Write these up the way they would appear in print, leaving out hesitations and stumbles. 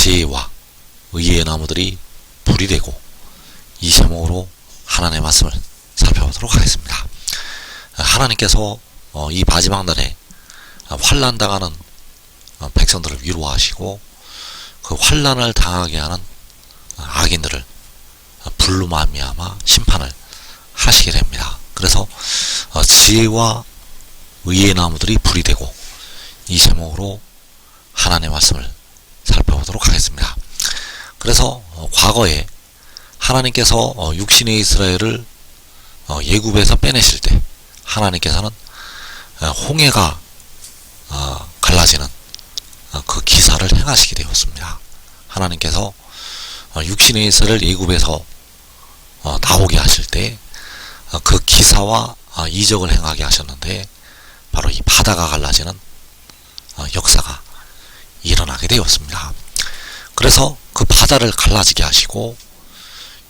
지혜와 의의 나무들이 불이 되고, 이 제목으로 하나님의 말씀을 살펴보도록 하겠습니다. 하나님께서 이 마지막 날에 환난 당하는 백성들을 위로하시고, 그 환난을 당하게 하는 악인들을 불로 말미암아 심판을 하시게 됩니다. 그래서 지혜와 의의 나무들이 불이 되고, 이 제목으로 하나님의 말씀을 살펴보도록 하겠습니다. 그래서 과거에 하나님께서 육신의 이스라엘을 애굽에서 빼내실 때 하나님께서는 홍해가 갈라지는 그 기사를 행하시게 되었습니다. 하나님께서 육신의 이스라엘을 애굽에서 나오게 하실 때 그 기사와 이적을 행하게 하셨는데, 바로 이 바다가 갈라지는 역사가 일어나게 되었습니다. 그래서 그 바다를 갈라지게 하시고,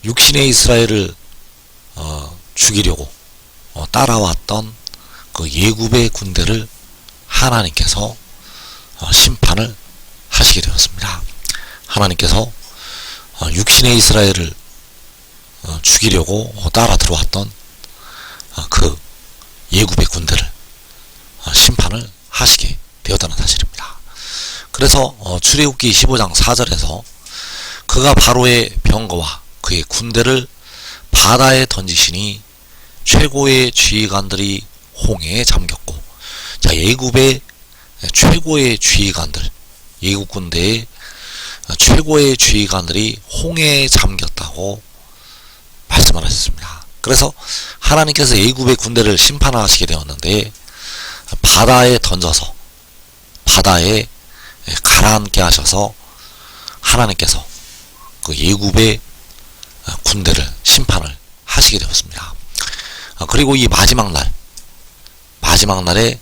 육신의 이스라엘을 죽이려고 따라왔던 그 애굽의 군대를 하나님께서 심판을 하시게 되었습니다. 하나님께서 육신의 이스라엘을 죽이려고 따라 들어왔던 그 애굽의 군대를 심판을 하시게 되었다는 사실입니다. 그래서 출애굽기 15장 4절에서 그가 바로의 병거와 그의 군대를 바다에 던지시니 최고의 지휘관들이 홍해에 잠겼고, 자, 애굽의 최고의 지휘관들, 애굽 군대의 최고의 지휘관들이 홍해에 잠겼다고 말씀을 하셨습니다. 그래서 하나님께서 애굽의 군대를 심판하시게 되었는데, 바다에 던져서 바다에 가라앉게 하셔서 하나님께서 그 애굽의 군대를 심판을 하시게 되었습니다. 그리고 이 마지막 날에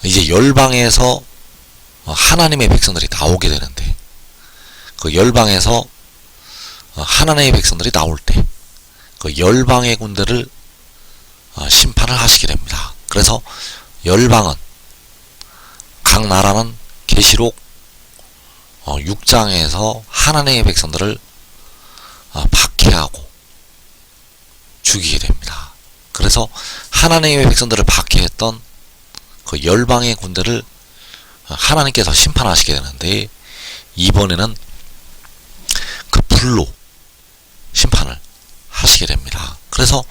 이제 열방에서 하나님의 백성들이 나오게 되는데, 그 열방에서 하나님의 백성들이 나올 때 그 열방의 군대를 심판을 하시게 됩니다. 그래서 열방은, 각 나라는 계시록 6장에서 하나님의 백성들을 박해하고 죽이게 됩니다. 그래서 하나님의 백성들을 박해했던 그 열방의 군대를 하나님께서 심판하시게 되는데, 이번에는 그 불로 심판을 하시게 됩니다. 그래서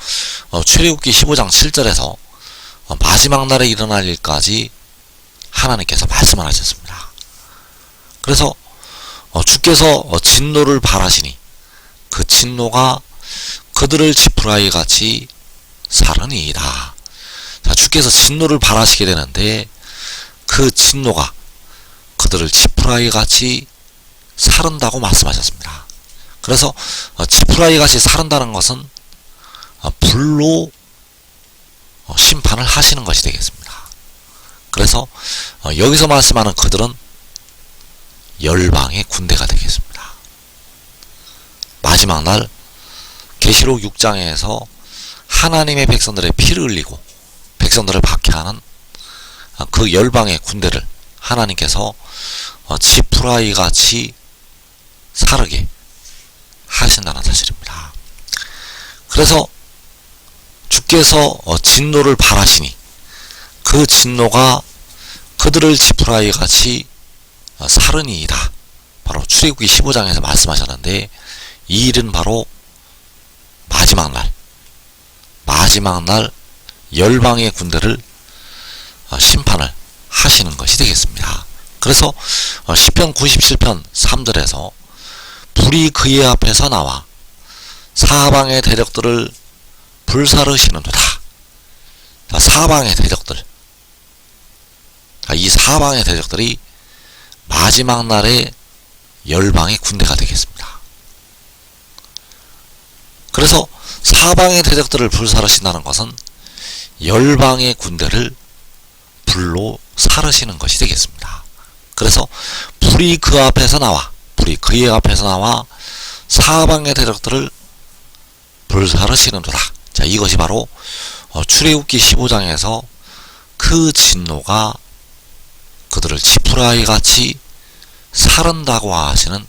출애굽기 15장 7절에서 마지막 날에 일어날 일까지 하나님께서 말씀을 하셨습니다. 그래서 주께서 진노를 발하시니 그 진노가 그들을 지푸라기 같이 사르니이다. 자, 주께서 진노를 발하시게 되는데, 그 진노가 그들을 지푸라기 같이 사른다고 말씀하셨습니다. 그래서 지푸라기 같이 사른다는 것은 불로 심판을 하시는 것이 되겠습니다. 그래서 여기서 말씀하는 그들은 열방의 군대가 되겠습니다. 마지막 날 계시록 6장에서 하나님의 백성들의 피를 흘리고 백성들을 박해하는 그 열방의 군대를 하나님께서 지푸라기 같이 사르게 하신다는 사실입니다. 그래서 주께서 진노를 발하시니 그 진노가 그들을 지푸라기 같이 사르니이다. 바로 출애굽기 15장에서 말씀하셨는데, 이 일은 바로 마지막 날 열방의 군대를 심판을 하시는 것이 되겠습니다. 그래서 시편 97편 3절에서 불이 그의 앞에서 나와 사방의 대적들을 불사르시는도다. 자, 사방의 대적들, 이 사방의 대적들이 마지막 날에 열방의 군대가 되겠습니다. 그래서 사방의 대적들을 불사르신다는 것은 열방의 군대를 불로 사르시는 것이 되겠습니다. 그래서 불이 그의 앞에서 나와 사방의 대적들을 불사르시는도다. 자, 이것이 바로 출애굽기 15장에서 그 진노가 그들을 지푸라기 같이 사른다고 하시는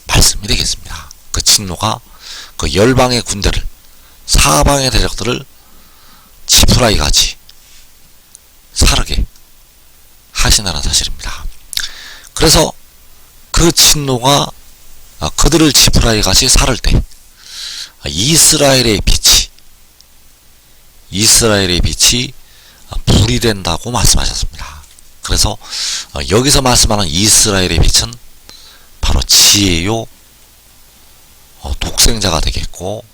말씀이 되겠습니다. 그 진노가 그 열방의 군대를, 사방의 대적들을 지푸라기 같이 사르게 하신다는 사실입니다. 그래서 그 진노가 그들을 지푸라기 같이 사를 때 이스라엘의 빛이 불이 된다고 말씀하셨습니다. 그래서 여기서 말씀하는 이스라엘의 빛은 바로 지혜요 독생자가 되겠고,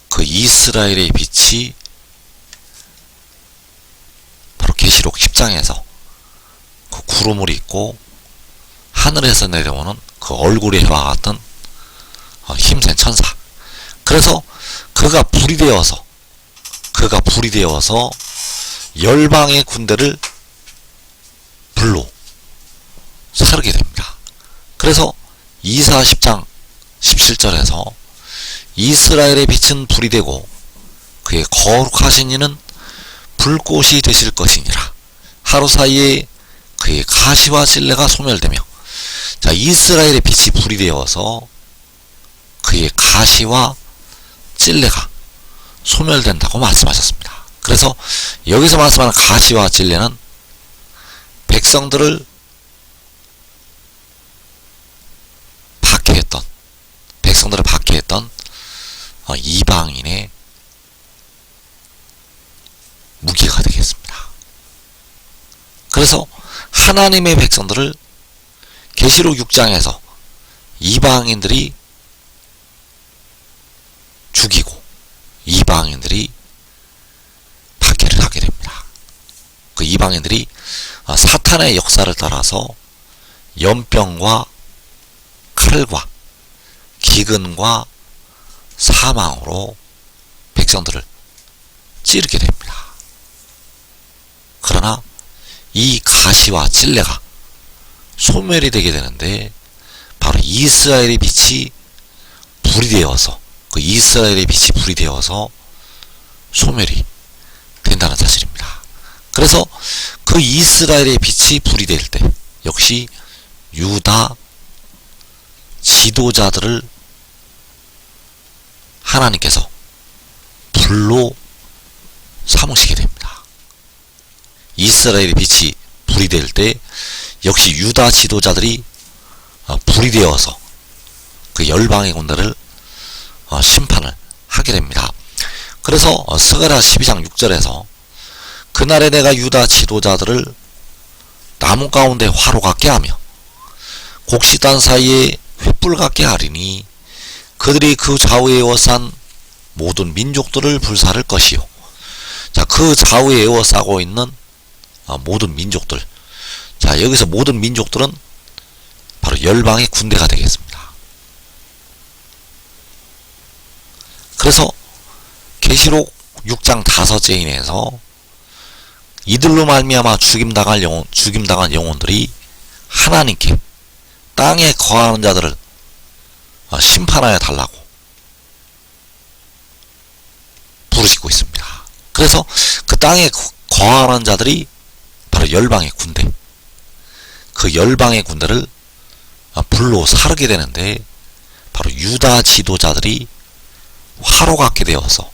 그 이스라엘의 빛이 바로 계시록 10장에서 그 구름을 입고 하늘에서 내려오는 그 얼굴의 해와 같은 힘센 천사. 그래서 그가 불이 되어서 열방의 군대를 불로 사르게 됩니다. 그래서 이사 10장 17절에서 이스라엘의 빛은 불이 되고 그의 거룩하신 이는 불꽃이 되실 것이니라. 하루 사이에 그의 가시와 찔레가 소멸되며, 자, 이스라엘의 빛이 불이 되어서 그의 가시와 찔레가 소멸된다고 말씀하셨습니다. 그래서 여기서 말씀하는 가시와 찔레는 백성들을 박해했던 이방인의 무기가 되겠습니다. 그래서 하나님의 백성들을 계시록 6장에서 이방인들이 죽이고 이방인들이 박해를 하게 됩니다. 그 이방인들이 사탄의 역사를 따라서 연병과 칼과 기근과 사망으로 백성들을 찌르게 됩니다. 그러나 이 가시와 찔레가 소멸이 되게 되는데, 바로 이스라엘의 빛이 불이 되어서, 그 이스라엘의 빛이 불이 되어서 소멸이 된다는 사실입니다. 그래서 그 이스라엘의 빛이 불이 될 때 역시 유다 지도자들을 하나님께서 불로 삼으시게 됩니다. 이스라엘의 빛이 불이 될 때 역시 유다 지도자들이 불이 되어서 그 열방의 군대를 심판을 하게 됩니다. 그래서 스가랴 12장 6절에서 그날에 내가 유다 지도자들을 나무 가운데 화로 같게 하며 곡식단 사이에 횃불 같게 하리니 그들이 그 좌우에 에워싼 모든 민족들을 불사를 것이요. 자, 그 좌우에 에워싸고 있는 모든 민족들. 자, 여기서 모든 민족들은 바로 열방의 군대가 되겠습니다. 그래서 계시록 6장 5제인에서 이들로 말미암아 죽임당한 영혼들이 하나님께 땅에 거하는 자들을 심판하여 달라고 부르시고 있습니다. 그래서 그 땅에 거하는 자들이 바로 열방의 군대, 그 열방의 군대를 불로 사르게 되는데, 바로 유다 지도자들이 화로 같게 되어서,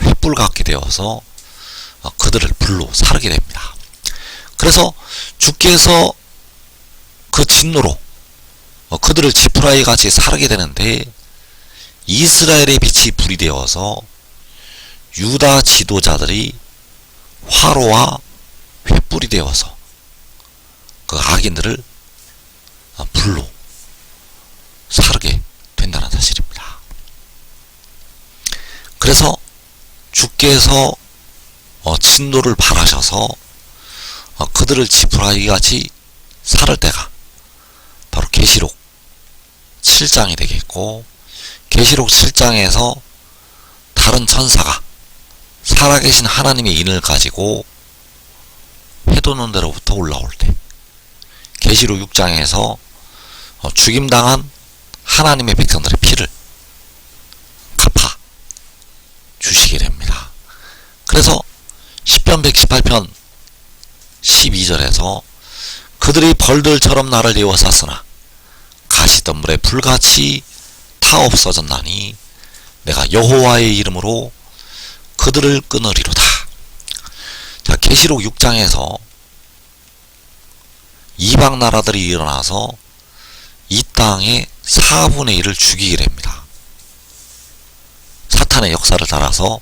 횃불 같게 되어서 그들을 불로 사르게 됩니다. 그래서 주께서 그 진노로 그들을 지푸라기 같이 사르게 되는데, 이스라엘의 빛이 불이 되어서 유다 지도자들이 화로와 횃불이 되어서 그 악인들을 불로 사르게 된다는 사실입니다. 그래서 주께서 진노를 발하셔서 그들을 지푸라기 같이 사를 때가 바로 계시록 7장이 되겠고, 계시록 7장에서 다른 천사가 살아계신 하나님의 인을 가지고 해돋는 데로부터 올라올 때, 계시록 6장에서 죽임당한 하나님의 백성들의 피를 갚아 주시게 됩니다. 그래서 시편 118편 12절에서 그 그들이 벌들처럼 나를 에워쌌으나 가시덤불에 불같이 타 없어졌나니 내가 여호와의 이름으로 그들을 끊으리로다. 자, 계시록 6장에서 이방 나라들이 일어나서 이 땅의 4분의 1을 죽이게 됩니다. 사탄의 역사를 따라서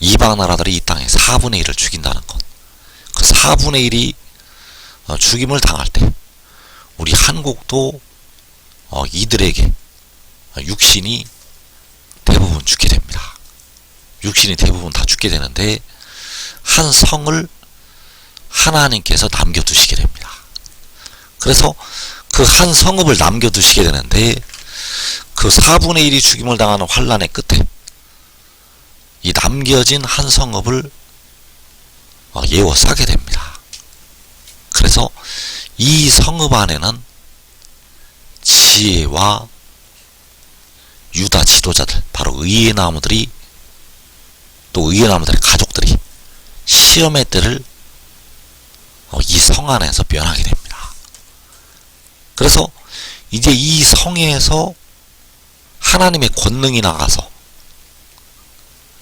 이방 나라들이 이 땅의 4분의 1을 죽인다는 것. 그 4분의 1이 죽임을 당할 때 우리 한국도 이들에게 육신이 대부분 죽게 됩니다. 육신이 대부분 다 죽게 되는데 한 성을 하나님께서 남겨두시게 됩니다. 그래서 그 한 성읍을 남겨두시게 되는데 그 4분의 1이 죽임을 당하는 환란의 끝에 이 남겨진 한 성읍을 예워싸게 됩니다. 그래서 이 성읍 안에는 지혜와 유다 지도자들, 바로 의의 나무들이, 또 의의 나무들의 가족들이 시험의 때를 이 성 안에서 면하게 됩니다. 그래서 이제 이 성에서 하나님의 권능이 나가서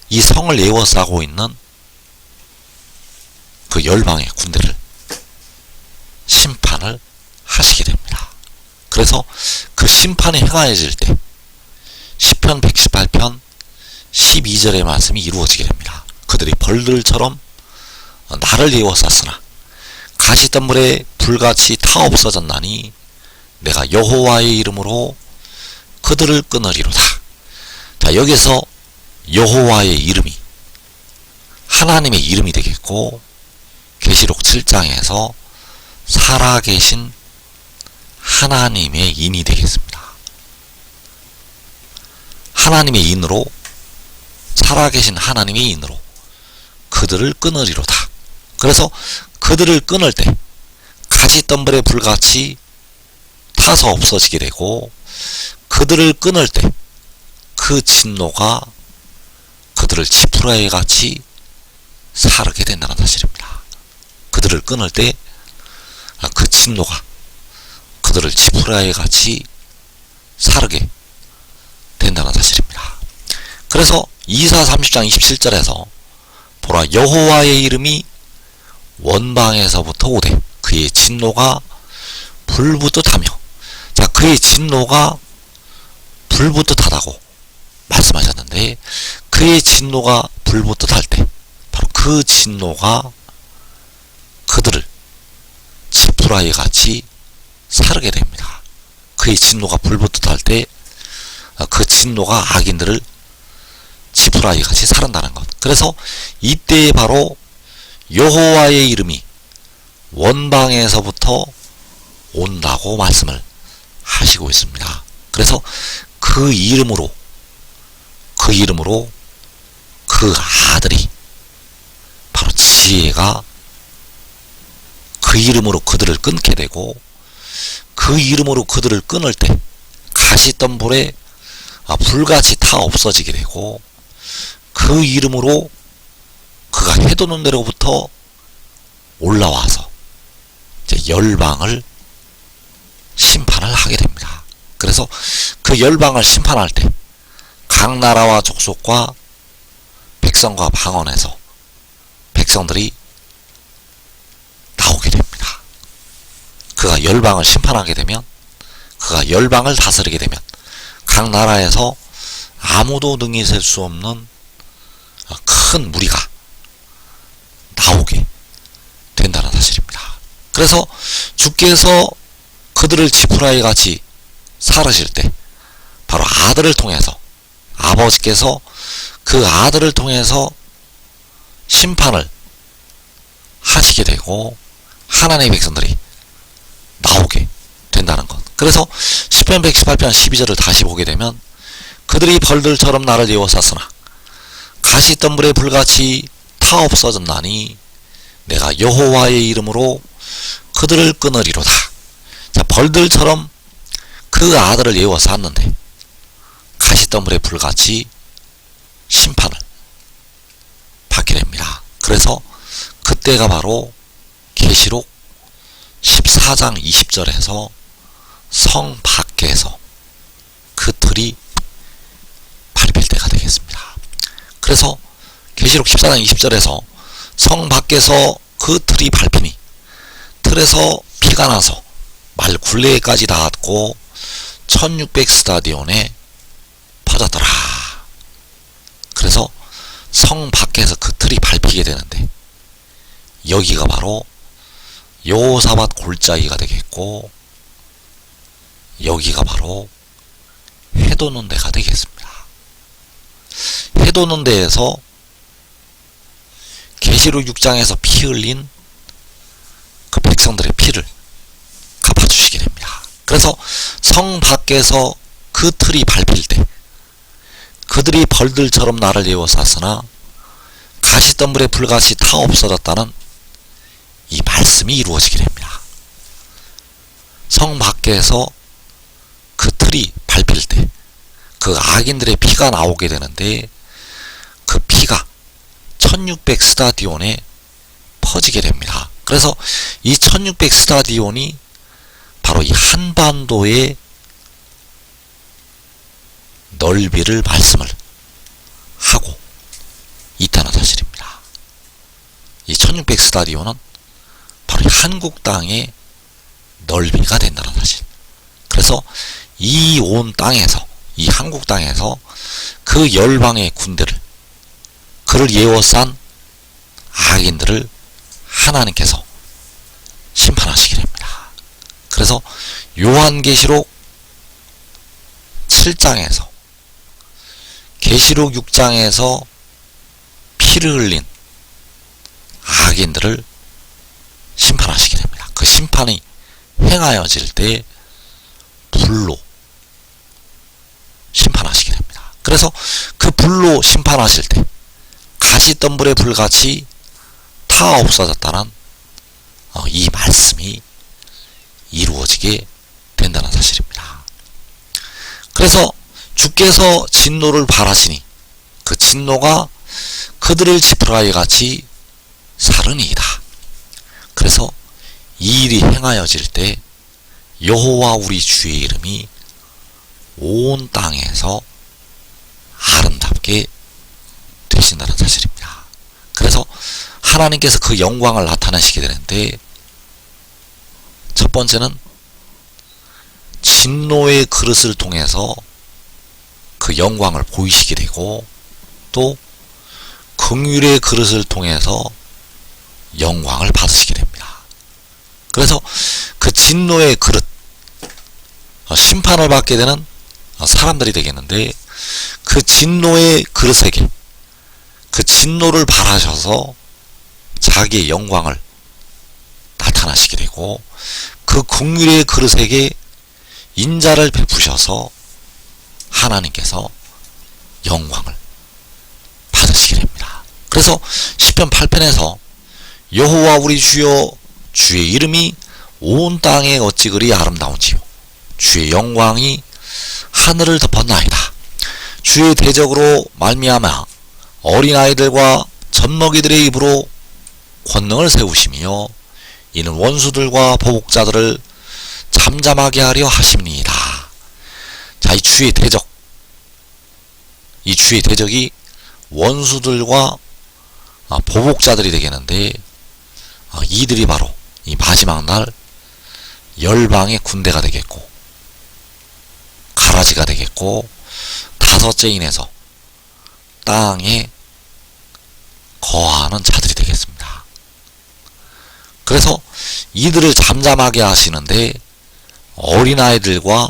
이 성을 에워싸고 있는 그 열방의 군대를 심판을 하시게 됩니다. 그래서 그 심판이 행하여질 때 시편 118편 12절의 말씀이 이루어지게 됩니다. 그들이 벌들처럼 나를 에워쌌으나 가시덤불에 불같이 타 없어졌나니 내가 여호와의 이름으로 그들을 끊으리로다. 자, 여기서 여호와의 이름이 하나님의 이름이 되겠고, 계시록 7장에서 살아계신 하나님의 인이 되겠습니다. 하나님의 인으로, 살아계신 하나님의 인으로 그들을 끊으리로다. 그래서 그들을 끊을 때 가시덤불에 불같이 타서 없어지게 되고, 그들을 끊을 때 그 진노가 그들을 지푸라기 같이 사르게 된다는 사실입니다. 그들을 끊을 때 그 진노가 그들을 지푸라기 같이 사르게 된다는 사실입니다. 그래서 이사 30장 27절에서 보라, 여호와의 이름이 원방에서부터 오되 그의 진노가 불붙듯하며, 자, 그의 진노가 불붙듯하다고 말씀하셨는데, 그의 진노가 불붙듯할 때 바로 그 진노가 그들을 지푸라기 같이 사르게 됩니다. 그의 진노가 불붙듯할 때 그 진노가 악인들을 지푸라기 같이 사른다는 것. 그래서 이때에 바로 여호와의 이름이 원방에서부터 온다고 말씀을 하시고 있습니다. 그래서 그 이름으로 그 아들이, 바로 지혜가 그 이름으로 그들을 끊게 되고, 그 이름으로 그들을 끊을 때 가시덤불에 불같이 타 없어지게 되고, 그 이름으로 그가 해도는 데로부터 올라와서 이제 열방을 심판을 하게 됩니다. 그래서 그 열방을 심판할 때 각 나라와 족속과 백성과 방언에서 백성들이 나오게 됩니다. 그가 열방을 심판하게 되면, 그가 열방을 다스리게 되면 각 나라에서 아무도 능히 셀 수 없는 큰 무리가 나오게 된다는 사실입니다. 그래서 주께서 그들을 지푸라기 같이 사르실 때 바로 아들을 통해서, 아버지께서 그 아들을 통해서 심판을 하시게 되고 하나님의 백성들이 나오게 된다는 것. 그래서 시편 118편 12절을 다시 보게 되면, 그들이 벌들처럼 나를 에워쌌으나 가시덤불에 불같이 타 없어졌나니 내가 여호와의 이름으로 그들을 끊으리로다. 자, 벌들처럼 그 아들을 에워쌌는데 가시덤불에 불같이 심판을 받게 됩니다. 그래서 그때가 바로 계시록 14장 20절에서 성 밖에서 그 틀이 밟힐 때가 되겠습니다. 그래서 계시록 14장 20절에서 성 밖에서 그 틀이 밟히니 틀에서 피가 나서 말 굴레까지 닿았고 1600 스타디온에 퍼졌더라. 그래서 성 밖에서 그 틀이 밟히게 되는데 여기가 바로 여호사밧 골짜기가 되겠고 여기가 바로 해 돋는 데가 되겠습니다. 해 돋는 데에서 계시록 6장에서 피 흘린 그 백성들의 피를 갚아주시게 됩니다. 그래서 성 밖에서 그 틀이 밟힐 때 그들이 벌들처럼 나를 에워쌌으나 가시덤불에 불같이 타 없어졌다는 이 말씀이 이루어지게 됩니다. 성 밖에서 그 틀이 밟힐 때 그 악인들의 피가 나오게 되는데 그 피가 1600 스타디온에 퍼지게 됩니다. 그래서 이 1600 스타디온이 바로 이 한반도의 넓이를 말씀을 하고 있다는 사실입니다. 이 1600 스타디온은 바로 이 한국 땅의 넓이가 된다는 사실. 그래서 이 온 땅에서 이 한국 땅에서 그 열방의 군대를 그를 예워싼 악인들을 하나님께서 심판하시게 됩니다. 그래서 요한계시록 7장에서 계시록 6장에서 피를 흘린 악인들을 심판하시게 됩니다. 그 심판이 행하여질 때 불로 심판하시게 됩니다. 그래서 그 불로 심판하실 때 가시덤불의 불같이 타 없어졌다는 이 말씀이 이루어지게 된다는 사실입니다. 그래서 주께서 진노를 발하시니 그 진노가 그들을 지푸라기 같이 사르니이다. 그래서 이 일이 행하여질 때 여호와 우리 주의 이름이 온 땅에서 아름답게 되신다는 사실입니다. 그래서 하나님께서 그 영광을 나타내시게 되는데 첫 번째는 진노의 그릇을 통해서 그 영광을 보이시게 되고 또 긍휼의 그릇을 통해서 영광을 받으시게 됩니다. 그래서 그 진노의 그릇, 심판을 받게 되는 사람들이 되겠는데 그 진노의 그릇에게 그 진노를 발하셔서 자기의 영광을 나타나시게 되고 그 긍휼의 그릇에게 인자를 베푸셔서 하나님께서 영광을 받으시게 됩니다. 그래서 시편 8편에서 여호와 우리 주여 주의 이름이 온 땅에 어찌 그리 아름다운지요 주의 영광이 하늘을 덮었나이다. 주의 대적으로 말미암아 어린아이들과 젖먹이들의 입으로 권능을 세우시며 이는 원수들과 보복자들을 잠잠하게 하려 하심니이다. 자, 이 주의 대적, 이 주의 대적이 원수들과 보복자들이 되겠는데 이들이 바로 이 마지막 날 열방의 군대가 되겠고 가라지가 되겠고 다섯째 인에서 땅에 거하는 자들이 되겠습니다. 그래서 이들을 잠잠하게 하시는데 어린아이들과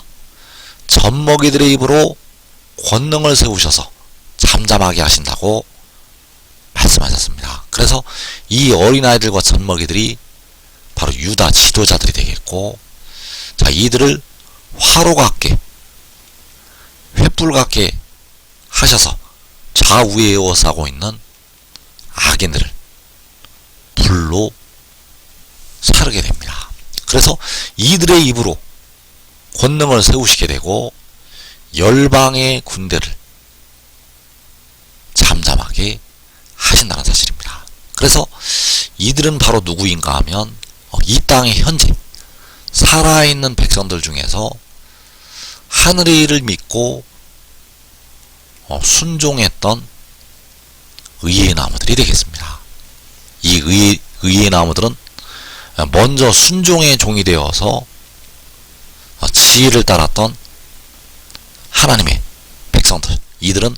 젖먹이들의 입으로 권능을 세우셔서 잠잠하게 하신다고 말씀하셨습니다. 그래서 이 어린아이들과 젖먹이들이 바로 유다 지도자들이 되겠고 자, 이들을 화로 같게 횃불 같게 하셔서 좌우에 에워싸고 있는 악인들을 불로 사르게 됩니다. 그래서 이들의 입으로 권능을 세우시게 되고 열방의 군대를 잠잠하게 하신다는 사실입니다. 그래서 이들은 바로 누구인가 하면 이 땅의 현재 살아있는 백성들 중에서 하늘의 일을 믿고 순종했던 의의 나무들이 되겠습니다. 이 의의 나무들은 먼저 순종의 종이 되어서 지혜를 따랐던 하나님의 백성들, 이들은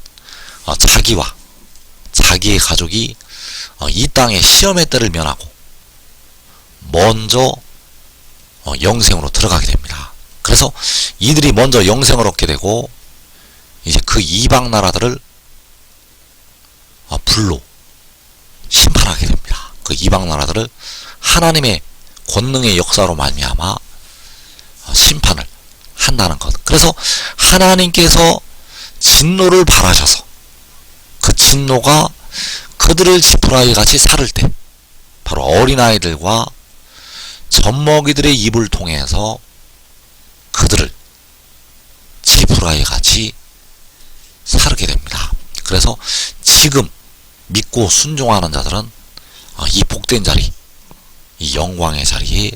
자기와 자기의 가족이 이 땅의 시험의 때를 면하고 먼저 영생으로 들어가게 됩니다. 그래서 이들이 먼저 영생을 얻게 되고 이제 그 이방 나라들을 불로 심판하게 됩니다. 그 이방 나라들을 하나님의 권능의 역사로 말미암아 심판을 한다는 것. 그래서 하나님께서 진노를 발하셔서 그 진노가 그들을 지푸라기 같이 살을 때 바로 어린아이들과 젖먹이들의 입을 통해서 그들을 지푸라기 같이 사르게 됩니다. 그래서 지금 믿고 순종하는 자들은 이 복된 자리, 이 영광의 자리에